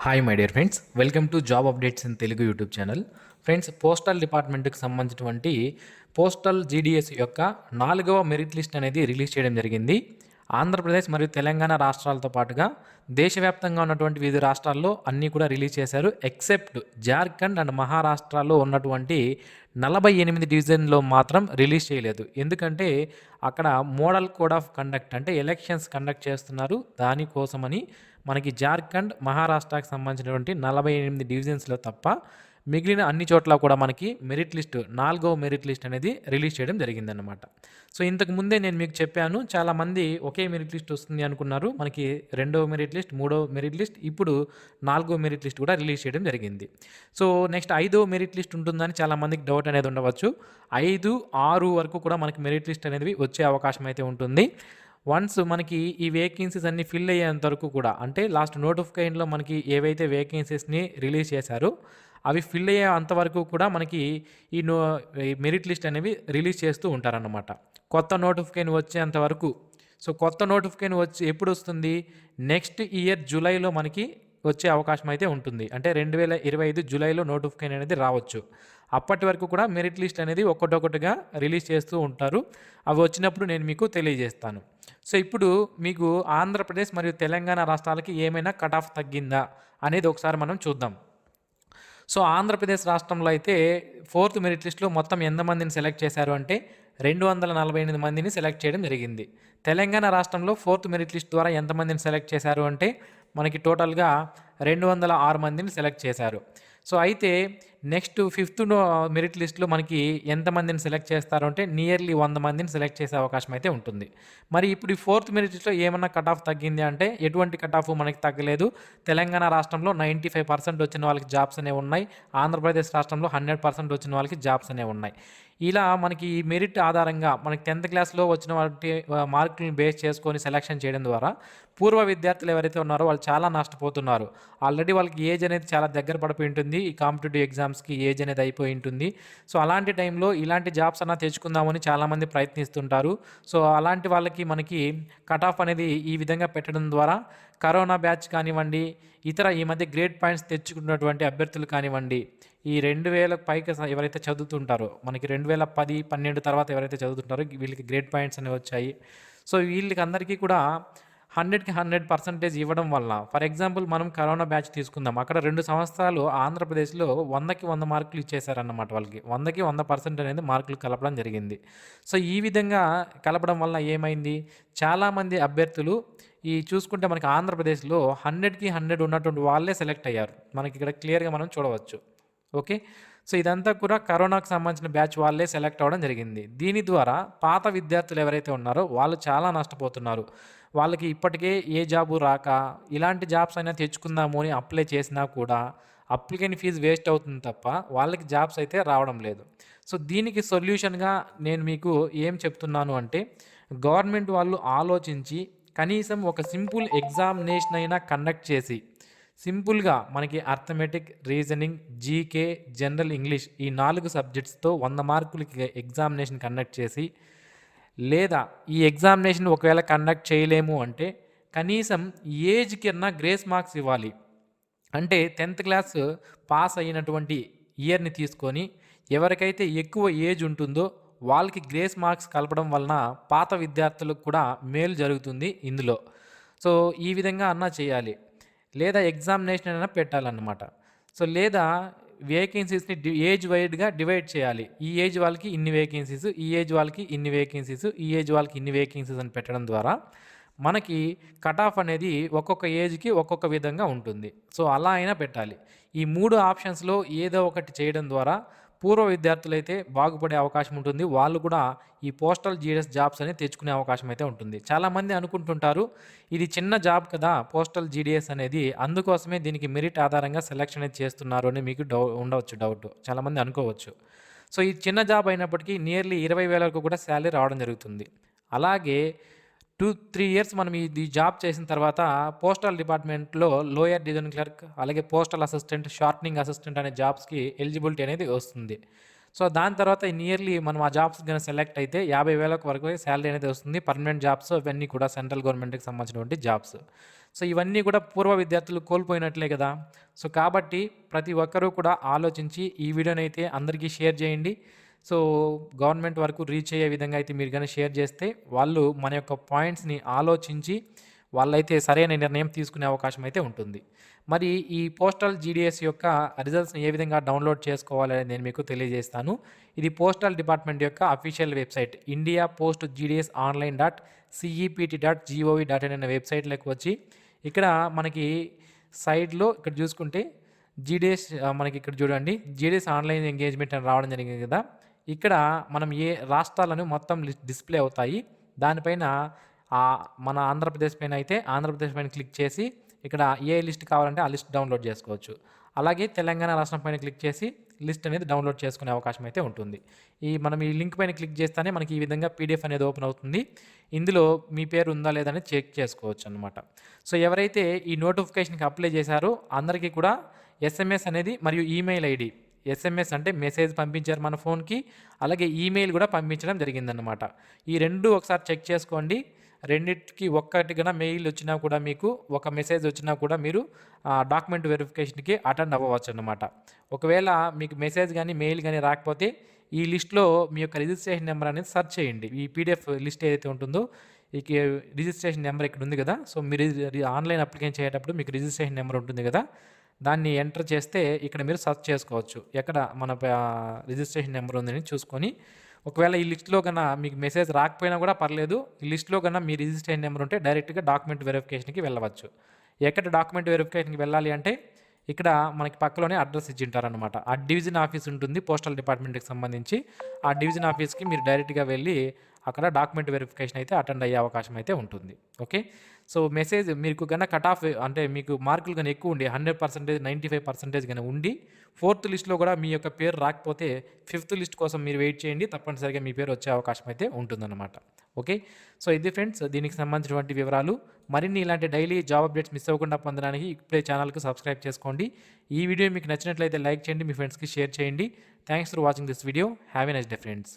Hi my dear friends, welcome to job updates in Telugu YouTube channel. Friends, postal డిపార్ట్మెంట్కి సంబంధించినటువంటి postal GDS యొక్క 4వ merit list అనేది release చేయడం జరిగింది. ఆంధ్రప్రదేశ్ మరియు తెలంగాణ రాష్ట్రాలతో పాటుగా దేశవ్యాప్తంగా ఉన్నటువంటి వివిధ రాష్ట్రాల్లో అన్నీ కూడా రిలీజ్ చేశారు. ఎక్సెప్ట్ జార్ఖండ్ అండ్ మహారాష్ట్రలో ఉన్నటువంటి 48 డివిజన్లో మాత్రం రిలీజ్ చేయలేదు. ఎందుకంటే అక్కడ మోడల్ కోడ్ ఆఫ్ కండక్ట్ అంటే ఎలక్షన్స్ కండక్ట్ చేస్తున్నారు. దానికోసమని మనకి జార్ఖండ్, మహారాష్ట్రకి సంబంధించినటువంటి 48 డివిజన్స్లో తప్ప మిగిలిన అన్ని చోట్ల కూడా మనకి మెరిట్ లిస్ట్ 4వ మెరిట్ లిస్ట్ అనేది రిలీజ్ చేయడం జరిగిందన్నమాట. సో ఇంతకు ముందే నేను మీకు చెప్పాను, చాలామంది ఒకే మెరిట్ లిస్ట్ వస్తుంది అనుకున్నారు. మనకి 2వ మెరిట్ లిస్ట్, 3వ మెరిట్ లిస్ట్, ఇప్పుడు 4వ మెరిట్ లిస్ట్ కూడా రిలీజ్ చేయడం జరిగింది. సో నెక్స్ట్ 5వ మెరిట్ లిస్ట్ ఉంటుందని చాలామందికి డౌట్ అనేది ఉండవచ్చు. 5, 6 వరకు కూడా మనకి మెరిట్ లిస్ట్ అనేది వచ్చే అవకాశం అయితే ఉంటుంది. వన్స్ మనకి ఈ వేకెన్సీస్ అన్నీ ఫిల్ అయ్యేంత వరకు కూడా, అంటే లాస్ట్ నోటిఫికేషన్లో మనకి ఏవైతే వేకెన్సీస్ని రిలీజ్ చేశారో అవి ఫిల్ అయ్యే అంతవరకు కూడా మనకి ఈ మెరిట్ లిస్ట్ అనేవి రిలీజ్ చేస్తూ ఉంటారన్నమాట. కొత్త నోటిఫికేషన్ వచ్చేంత వరకు. సో కొత్త నోటిఫికేషన్ వచ్చి ఎప్పుడు వస్తుంది? నెక్స్ట్ ఇయర్ జూలైలో మనకి వచ్చే అవకాశం అయితే ఉంటుంది. అంటే 2025 జూలైలో నోటిఫికేషన్ అనేది రావచ్చు. అప్పటి వరకు కూడా మెరిట్ లిస్ట్ అనేది ఒక్కొక్కటిగా రిలీజ్ చేస్తూ ఉంటారు. అవి వచ్చినప్పుడు నేను మీకు తెలియజేస్తాను. సో ఇప్పుడు మీకు ఆంధ్రప్రదేశ్ మరియు తెలంగాణ రాష్ట్రాలకి ఏమైనా కట్ ఆఫ్ తగ్గిందా అనేది ఒకసారి మనం చూద్దాం. సో ఆంధ్రప్రదేశ్ రాష్ట్రంలో అయితే 4th మెరిట్ లిస్ట్లో మొత్తం ఎంతమందిని సెలెక్ట్ చేశారు అంటే 248 మందిని సెలెక్ట్ చేయడం జరిగింది. తెలంగాణ రాష్ట్రంలో 4th మెరిట్ లిస్ట్ ద్వారా ఎంతమందిని సెలెక్ట్ చేశారు అంటే మనకి టోటల్గా 206 మందిని సెలెక్ట్ చేశారు. సో అయితే నెక్స్ట్ 5th మెరిట్ లిస్ట్లో మనకి ఎంతమందిని సెలెక్ట్ చేస్తారు అంటే నియర్లీ 100 మందిని సెలెక్ట్ చేసే అవకాశం అయితే ఉంటుంది. మరి ఇప్పుడు ఈ 4th మెరిట్ లిస్ట్లో ఏమన్నా కట్ ఆఫ్ తగ్గింది అంటే ఎటువంటి కట్ ఆఫ్ మనకి తగ్గలేదు. తెలంగాణ రాష్ట్రంలో 95% వచ్చిన వాళ్ళకి జాబ్స్ అనేవి ఉన్నాయి. ఆంధ్రప్రదేశ్ రాష్ట్రంలో 100% వచ్చిన వాళ్ళకి జాబ్స్ అనేవి ఉన్నాయి. ఇలా మనకి ఈ మెరిట్ ఆధారంగా మనకి 10th క్లాస్లో వచ్చిన వాటి మార్కులను బేస్ చేసుకొని సెలెక్షన్ చేయడం ద్వారా పూర్వ విద్యార్థులు ఎవరైతే ఉన్నారో వాళ్ళు చాలా నష్టపోతున్నారు. ఆల్రెడీ వాళ్ళకి ఏజ్ అనేది చాలా దగ్గర పడిపోయి ఉంటుంది. ఈ కాంపిటేటివ్ ఎగ్జామ్స్కి ఏజ్ అనేది అయిపోయి ఉంటుంది. సో అలాంటి టైంలో ఇలాంటి జాబ్స్ అన్నా తెచ్చుకుందామని చాలామంది ప్రయత్నిస్తుంటారు. సో అలాంటి వాళ్ళకి మనకి కట్ ఆఫ్ అనేది ఈ విధంగా పెట్టడం ద్వారా కరోనా బ్యాచ్ కానివ్వండి, ఇతర ఈ మధ్య గ్రేడ్ పాయింట్స్ తెచ్చుకున్నటువంటి అభ్యర్థులు కానివ్వండి, ఈ 2000 పైకి ఎవరైతే చదువుతుంటారో, మనకి 2010, 12 తర్వాత ఎవరైతే చదువుతుంటారో వీళ్ళకి గ్రేడ్ పాయింట్స్ అనేవి వచ్చాయి. సో వీళ్ళకి అందరికీ కూడా 100కి 100% ఇవ్వడం వల్ల, ఫర్ ఎగ్జాంపుల్ మనం కరోనా బ్యాచ్ తీసుకుందాం. అక్కడ 2 సంవత్సరాలు ఆంధ్రప్రదేశ్లో 100కి 100 మార్కులు ఇచ్చేశారన్నమాట. వాళ్ళకి 100కి 100% అనేది మార్కులు కలపడం జరిగింది. సో ఈ విధంగా కలపడం వల్ల ఏమైంది, చాలామంది అభ్యర్థులు ఈ చూసుకుంటే మనకి ఆంధ్రప్రదేశ్లో 100కి 100 ఉన్నటువంటి వాళ్ళే సెలెక్ట్ అయ్యారు. మనకి ఇక్కడ క్లియర్గా మనం చూడవచ్చు. ఓకే. సో ఇదంతా కూడా కరోనాకు సంబంధించిన బ్యాచ్ వాళ్ళే సెలెక్ట్ అవ్వడం జరిగింది. దీని ద్వారా పాత విద్యార్థులు ఎవరైతే ఉన్నారో వాళ్ళు చాలా నష్టపోతున్నారు. వాళ్ళకి ఇప్పటికే ఏ జాబు రాక ఇలాంటి జాబ్స్ అయినా తెచ్చుకుందాము అని అప్లై చేసినా కూడా అప్లికెంట్ ఫీజు వేస్ట్ అవుతుంది తప్ప వాళ్ళకి జాబ్స్ అయితే రావడం లేదు. సో దీనికి సొల్యూషన్గా నేను మీకు ఏం చెప్తున్నాను అంటే, గవర్నమెంట్ వాళ్ళు ఆలోచించి కనీసం ఒక సింపుల్ ఎగ్జామినేషన్ అయినా కండక్ట్ చేసి, సింపుల్గా మనకి arithmetic, reasoning, GK, general English ఈ 4 సబ్జెక్ట్స్తో 100 మార్కులకి ఎగ్జామినేషన్ కండక్ట్ చేసి, లేదా ఈ ఎగ్జామినేషన్ ఒకవేళ కండక్ట్ చేయలేము అంటే కనీసం ఏజ్ కింద గ్రేస్ మార్క్స్ ఇవ్వాలి. అంటే 10th క్లాస్ పాస్ అయినటువంటి ఇయర్ని తీసుకొని ఎవరికైతే ఎక్కువ ఏజ్ ఉంటుందో వాళ్ళకి గ్రేస్ మార్క్స్ కలపడం వలన పాత విద్యార్థులకు కూడా మేలు జరుగుతుంది ఇందులో. సో ఈ విధంగా అన్నా చేయాలి, లేదా ఎగ్జామినేషన్ అయినా పెట్టాలన్నమాట. సో లేదా వేకెన్సీస్ని ఏజ్ వైడ్గా డివైడ్ చేయాలి. ఈ ఏజ్ వాళ్ళకి ఇన్ని వేకెన్సీస్, ఈ ఏజ్ వాళ్ళకి ఇన్ని వేకెన్సీస్, ఈ ఏజ్ వాళ్ళకి ఇన్ని వేకెన్సీస్ అని పెట్టడం ద్వారా మనకి కట్ ఆఫ్ అనేది ఒక్కొక్క ఏజ్కి ఒక్కొక్క విధంగా ఉంటుంది. సో అలా అయినా పెట్టాలి. ఈ 3 ఆప్షన్స్లో ఏదో ఒకటి చేయడం ద్వారా పూర్వ విద్యార్థులైతే బాగుపడే అవకాశం ఉంటుంది. వాళ్ళు కూడా ఈ పోస్టల్ జీడీఎస్ జాబ్స్ అనేది తెచ్చుకునే అవకాశం అయితే ఉంటుంది. చాలామంది అనుకుంటుంటారు ఇది చిన్న జాబ్ కదా పోస్టల్ జీడీఎస్ అనేది, అందుకోసమే దీనికి మెరిట్ ఆధారంగా సెలెక్షన్ అనేది చేస్తున్నారు అని మీకు ఉండవచ్చు డౌట్. చాలామంది అనుకోవచ్చు. సో ఈ చిన్న జాబ్ అయినప్పటికీ నియర్లీ 20,000 వరకు కూడా శాలరీ రావడం జరుగుతుంది. అలాగే 2-3 ఇయర్స్ మనం ఇది జాబ్ చేసిన తర్వాత పోస్టల్ డిపార్ట్మెంట్లో లోయర్ డివిజన్ క్లర్క్, అలాగే పోస్టల్ అసిస్టెంట్, షార్టనింగ్ అసిస్టెంట్ అనే జాబ్స్కి ఎలిజిబిలిటీ అనేది వస్తుంది. సో దాని తర్వాత నియర్లీ మనం ఆ జాబ్స్ కనుక సెలెక్ట్ అయితే 50,000 వరకు శాలరీ అనేది వస్తుంది. పర్మనెంట్ జాబ్స్ ఇవన్నీ కూడా సెంట్రల్ గవర్నమెంట్‌కి సంబంధించినటువంటి జాబ్స్. సో ఇవన్నీ కూడా పూర్వ విద్యార్థులు కోల్పోయినట్లే కదా! సో కాబట్టి ప్రతి ఒక్కరూ కూడా ఆలోచించి ఈ వీడియోనైతే అందరికీ షేర్ చేయండి. సో గవర్నమెంట్ వరకు రీచ్ అయ్యే విధంగా అయితే మీరు గాని షేర్ చేస్తే వాళ్ళు మన యొక్క పాయింట్స్‌ని ఆలోచించి వాళ్ళైతే సరైన నిర్ణయం తీసుకునే అవకాశం అయితే ఉంటుంది. మరి ఈ పోస్టల్ జీడీఎస్ యొక్క రిజల్ట్స్‌ని ఏ విధంగా డౌన్‌లోడ్ చేసుకోవాలనేది నేను మీకు తెలియజేస్తాను. ఇది పోస్టల్ డిపార్ట్మెంట్ యొక్క official website India post GDS online dot CEPT dot GOV dot in అనే వెబ్‌సైట్‌లోకి వచ్చి ఇక్కడ మనకి సైడ్‌లో ఇక్కడ చూసుకుంటే జీడీఎస్ మనకి ఇక్కడ చూడండి జీడీఎస్ ఆన్‌లైన్ ఎంగేజ్‌మెంట్ అని రావడం జరిగింది కదా! ఇక్కడ మనం ఏ రాష్ట్రాలను మొత్తం డిస్‌ప్లే అవుతాయి. దానిపైన మన ఆంధ్రప్రదేశ్ పైన అయితే ఆంధ్రప్రదేశ్ పైన క్లిక్ చేసి ఇక్కడ ఏ లిస్ట్ కావాలంటే ఆ లిస్ట్ డౌన్లోడ్ చేసుకోవచ్చు. అలాగే తెలంగాణ రాష్ట్రం పైన క్లిక్ చేసి లిస్ట్ అనేది డౌన్లోడ్ చేసుకునే అవకాశం అయితే ఉంటుంది. మనం ఈ లింక్ పైన క్లిక్ చేస్తేనే మనకి ఈ విధంగా పీడిఎఫ్ అనేది ఓపెన్ అవుతుంది. ఇందులో మీ పేరు ఉందా లేదా అని చెక్ చేసుకోవచ్చు అనమాట. సో ఎవరైతే ఈ నోటిఫికేషన్‌కి అప్లై చేశారో అందరికీ కూడా ఎస్ఎంఎస్ అనేది మరియు ఈమెయిల్ ఐడి ఎస్ఎంఎస్ అంటే మెసేజ్ పంపించారు మన ఫోన్‌కి. అలాగే ఈమెయిల్ కూడా పంపించడం జరిగిందనమాట. ఈ 2 ఒకసారి చెక్ చేసుకోండి. రెండిటికి ఒక్కటి గన మెయిల్ వచ్చినా కూడా మీకు ఒక మెసేజ్ వచ్చినా కూడా మీరు డాక్యుమెంట్ వెరిఫికేషన్‌కి అటెండ్ అవ్వవచ్చనమాట. ఒకవేళ మీకు మెసేజ్ గానీ, మెయిల్ గానీ రాకపోతే ఈ లిస్ట్‌లో మీ యొక్క రిజిస్ట్రేషన్ నెంబర్ అనేది సెర్చ్ చేయండి. ఈ పీడిఎఫ్ లిస్ట్ ఏదైతే ఉంటుందో ఈ రిజిస్ట్రేషన్ నెంబర్ ఇక్కడ ఉంది కదా! సో మీరు ఆన్‌లైన్ అప్లికేషన్ చేసేటప్పుడు మీకు రిజిస్ట్రేషన్ నెంబర్ ఉంటుంది కదా! దాన్ని ఎంటర్ చేస్తే ఇక్కడ మీరు సెర్చ్ చేసుకోవచ్చు. ఎక్కడ మన రిజిస్ట్రేషన్ నెంబర్ ఉందని చూసుకొని ఒకవేళ ఈ లిస్ట్‌లో గన మీకు మెసేజ్ రాకపోయినా కూడా పర్లేదు. ఈ లిస్ట్‌లో గన మీ రిజిస్ట్రేషన్ నెంబర్ ఉంటే డైరెక్ట్‌గా డాక్యుమెంట్ వెరిఫికేషన్‌కి వెళ్ళవచ్చు. ఎక్కడ డాక్యుమెంట్ వెరిఫికేషన్‌కి వెళ్ళాలి అంటే ఇక్కడ మనకి పక్కలోనే అడ్రస్ ఇచ్చింటారనమాట. ఆ డివిజన్ ఆఫీస్ ఉంటుంది పోస్టల్ డిపార్ట్మెంట్‌కి సంబంధించి. ఆ డివిజన్ ఆఫీస్‌కి మీరు డైరెక్ట్‌గా వెళ్ళి అక్కడ డాక్యుమెంట్ వెరిఫికేషన్ అయితే అటెండ్ అయ్యే అవకాశం అయితే ఉంటుంది. ఓకే. సో మెసేజ్ మీకు గన కట్ ఆఫ్ అంటే మీకు మార్కులు గాని ఎక్కువ ఉండి 100%, 95% గాని ఉండి ఫోర్త్ లిస్ట్‌లో కూడా మీ యొక్క పేరు రాకపోతే ఫిఫ్త్ లిస్ట్ కోసం మీరు వెయిట్ చేయండి. తప్పనిసరిగా మీ పేరు వచ్చే అవకాశం అయితే ఉంటుందన్నమాట. ఓకే. సో ఇది ఫ్రెండ్స్ దీనికి సంబంధించినటువంటి వివరాలు. మరిన్ని ఇలాంటి డైలీ జాబ్ అప్డేట్స్ మిస్ అవ్వకుండా పొందడానికి ఇప్పుడే ఛానల్‌కి సబ్స్క్రైబ్ చేసుకోండి. ఈ వీడియో మీకు నచ్చినట్లయితే లైక్ చేయండి. మీ ఫ్రెండ్స్‌కి షేర్ చేయండి. Thanks for watching this video. Have a nice day friends.